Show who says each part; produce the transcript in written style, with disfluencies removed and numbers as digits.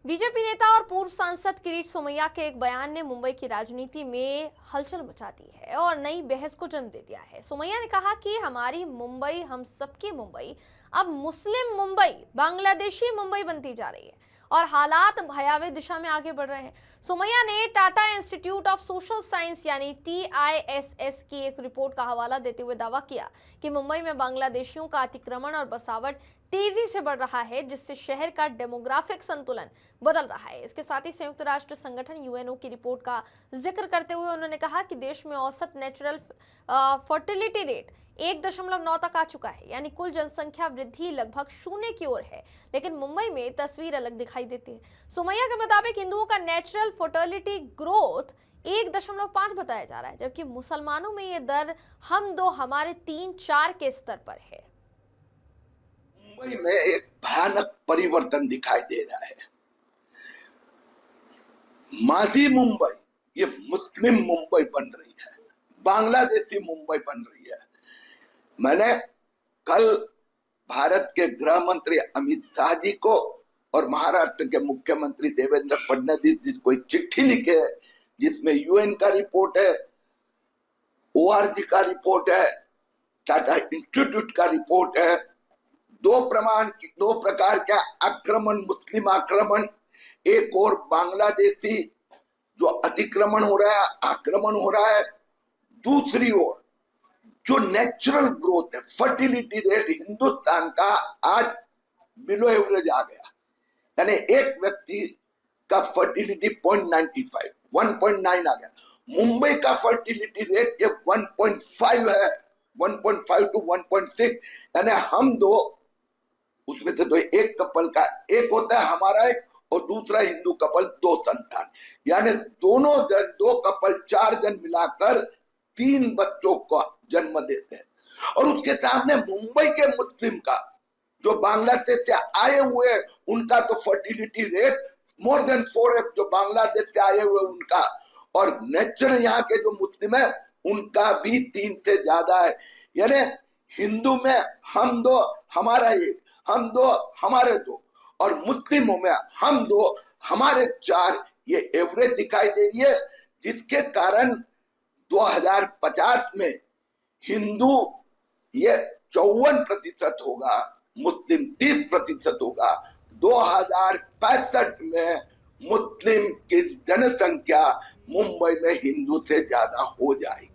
Speaker 1: BJP नेता और पूर्व सांसद किरीट सोमैया के एक बयान ने मुंबई की राजनीति में हलचल मचा दी है और नई बहस को जन्म दे दिया है। सोमैया ने कहा कि हमारी मुंबई, हम सबकी मुंबई अब मुस्लिम मुंबई, बांग्लादेशी मुंबई बनती जा रही है और हालात भयावह दिशा में आगे बढ़ रहे हैं। सोमैया ने Tata institute of social science यानी TISS की एक रिपोर्ट का हवाला देते हुए दावा किया कि मुंबई में बांग्लादेशियों का अतिक्रमण और बसावट तेजी से बढ़ रहा है, जिससे शहर का डेमोग्राफिक संतुलन बदल रहा है। इसके साथ ही संयुक्त राष्ट्र संगठन UNO की रिपोर्ट का जिक्र करते हुए उन्होंने कहा कि देश में औसत नेचुरल फर्टिलिटी रेट 1.9 तक आ चुका है, यानी कुल जनसंख्या वृद्धि लगभग 0 की ओर है। लेकिन मुंबई में तस्वीर अलग दिखाई देती है। सोमैया के मुताबिक हिंदुओं का नेचुरल फर्टिलिटी ग्रोथ 1.5 बताया जा रहा है, जबकि मुसलमानों में ये दर हम दो हमारे 3-4 के स्तर पर है।
Speaker 2: मुंबई में एक भयानक परिवर्तन दिखाई दे रहा है। माजी मुंबई ये मुस्लिम मुंबई बन रही है, बांग्लादेशी मुंबई बन रही है। मैंने कल भारत के गृह मंत्री अमित शाह जी को और महाराष्ट्र के मुख्यमंत्री देवेंद्र फडणवीस जी को एक चिट्ठी लिखी है, जिसमें UN का रिपोर्ट है, ORG का रिपोर्ट है, टाटा इंस्टीट्यूट का रिपोर्ट है। दो प्रकार के आक्रमण, मुस्लिम आक्रमण, एक और बांग्लादेशी जो अतिक्रमण हो रहा है, आक्रमण हो रहा है। दूसरी ओर जो नेचुरल ग्रोथ है, फर्टिलिटी रेट हिंदुस्तान का आज बिलो एवरेज आ गया, यानी एक व्यक्ति का फर्टिलिटी 0.95, 1.9 आ गया। मुंबई का फर्टिलिटी रेट ये 1.5 है, 1.5 to 1.6, यानी हम दो, उसमें से तो एक कपल का एक होता है, हमारा एक, और दूसरा हिंदू कपल 2 संतान, यानी दोनों जन, 2 कपल 4 जन मिलाकर 3 बच्चों को जन्म देते हैं। और उसके सामने मुंबई के मुस्लिम का, जो बांग्लादेश से आए हुए, उनका तो fertility rate more than 4x, जो बांग्लादेश से आए हुए उनका, और नेचुरल यहाँ के जो मुस्लिम है उनका भी 3 से ज्यादा है। यानी हिंदू में हम दो हमारा एक, हम दो हमारे 2, और मुस्लिमों में हम 2 हमारे 4, ये एवरेज दिखाई दे रही है। जिसके कारण 2050 में हिंदू ये 54% होगा, मुस्लिम 30% होगा। 2065 में मुस्लिम की जनसंख्या मुंबई में हिंदू से ज्यादा हो जाएगी।